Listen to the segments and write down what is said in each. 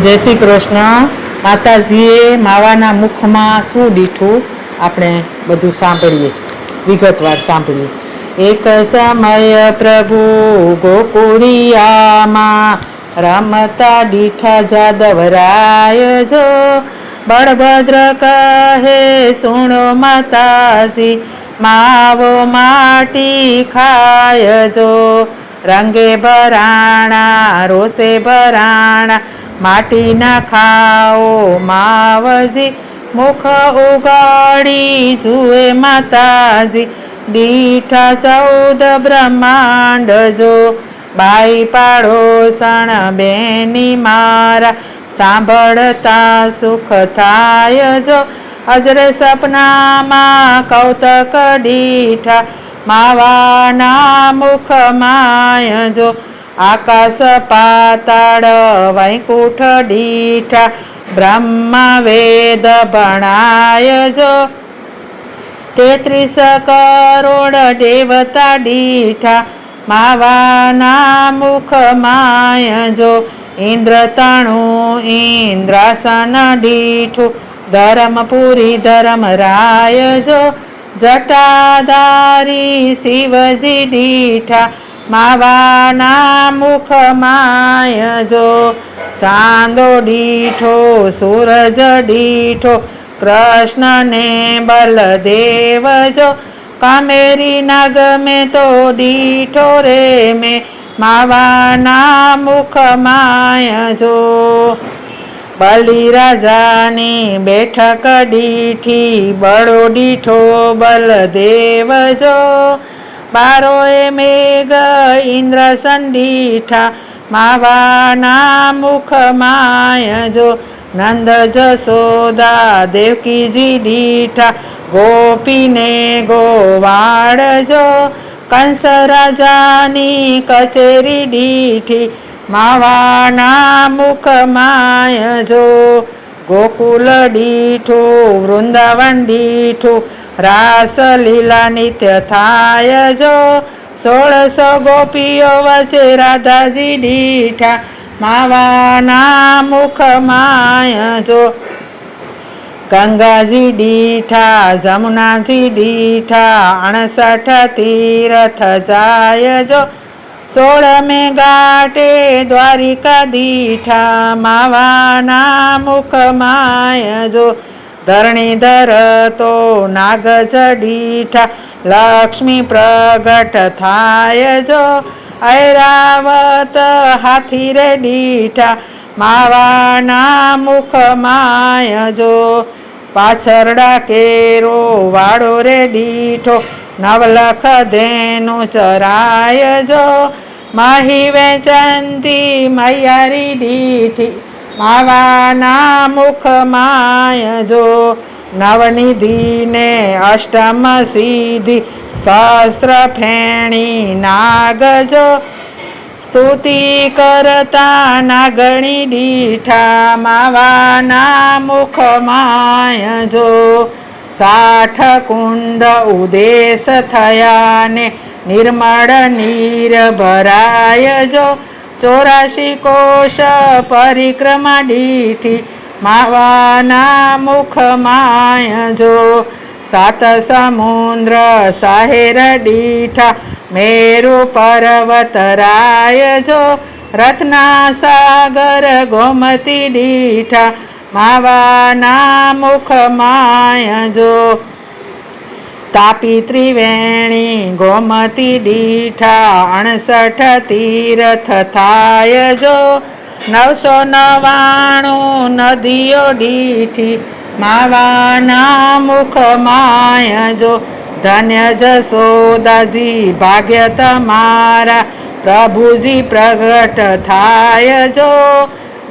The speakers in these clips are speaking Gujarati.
જય શ્રી કૃષ્ણ. માતાજીએ માવાના મુખમાં શું દીઠું આપણે બધું સાંભળીએ, વિગતવાર સાંભળીએ. એક સમય પ્રભુ ગોકુળિયામાં રમતા દીઠા જાદવરાય જો. બળભદ્ર કહે સુણો માતાજી, માવો માટી ખાય જો. રંગે ભરાણા રોષે ભરાણા, માટી ના ખાઓ માવજી. મુખ ઉગાડી જુએ માતાજી, દીઠા 14 બ્રહ્માંડ જો. બાઈ પાડોસણ બેની મારા, સાંભળતા સુખ થાય જો. અજરે સપનામાં કૌતક દીઠા, માવાના મુખ માય જો. આકાશ પાતાળ વૈકુંઠ દીઠા, બ્રહ્મા વેદ ભણાય જો. 33 કરોડ દેવતા દીઠા, માવાના મુખ માય જો. ઇન્દ્ર તણું ઇન્દ્રાસન દીઠું, ધર્મપુરી ધર્મરાય જો. જટાધારી શિવજી દીઠા, માવાના મુખ માય જો. ચાંદો દીઠો સૂરજ દીઠો, કૃષ્ણ ને બલદેવ જો. કામેરી નાગ મેં તો દીઠો રે મેં, માવાના મુખ માય જો. બલિરાજાની બેઠક દીઠી, બળો દીઠો બલદેવ જો. બારોએ મેઘ ઇન્દ્રસન દીઠા, માવાના મુખ માય જો. નંદ જસોદા દેવકીજી દીઠા, ગોપીને ગોવાળ જો. કંસ રાજાની કચેરી દીઠી, માવાના મુખ માય જો. ગોકુલ દીઠું વૃંદાવન દીઠું, રાસલીલા નિત્ય થાય જો. 1600 ગોપીઓ વચ્ચે રાધાજી દીઠા, માવાના મુખ માય જો. ગંગાજી દીઠા જમુનાજી દીઠા, 68 તીરથ જાય જો. 16મે ઘાટે દ્વારિકા દીઠા, માવાના મુખ માય જો. ધરણીધર તો નાગજ દીઠા, લક્ષ્મી પ્રગટ થાય જો. ઐરાવત હાથી રે દીઠા, માવાના મુખ માય જો. પાછરડા કેરો વાળો રે દીઠો, નવલખ ધેનું ચરાય જો. માહી વેચંતી મૈયારી દીઠી, માવાના મુખ માય જો. નવનિધિને અષ્ટમ સિદ્ધિ, સહસ્ત્ર ફેણી નાગ જો. સ્તુતિ કરતા નાગણી દીઠા, માવાના મુખ માય જો. 60 કુંડ ઉદેશ થયા ને, નિર્મળ નીર ભરાય જો. 84 કોશ પરિક્રમા દીઠી, માવાના મુખ માય જો. 7 સમુદ્ર સાહેર દીઠા, મેરુ પર્વત રાય જો. રત્ના સાગર ગોમતી દીઠા, માવાના મુખ માય જો. તાપી ત્રિવેણી ગોમતી દીઠા, 68 તીરથ થાય જો. 999 નદીઓ દીઠી, માવાના મુખ માય જો. ધન્ય જસોદાજી ભાગ્ય તમારા, પ્રભુજી પ્રગટ થાય જો.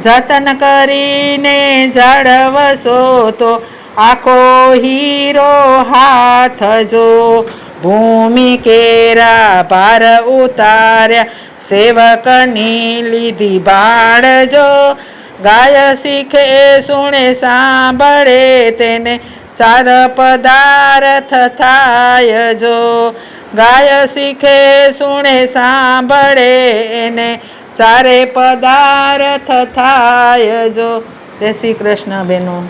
જતન કરીને જાળવશો તો, આખો હીરો હાથ જો. ભૂમિ કેરા ભાર ઉતાર્યા, સેવકની લીધી બાળ જો. ગાય શીખે સુણે સાંભળે, તેને 4 પદાર્થ થાય જો. ગાય શીખે સુણે સાંભળે, એને સારે પદાર્થ થાય જો. જય શ્રી કૃષ્ણ બહેનો.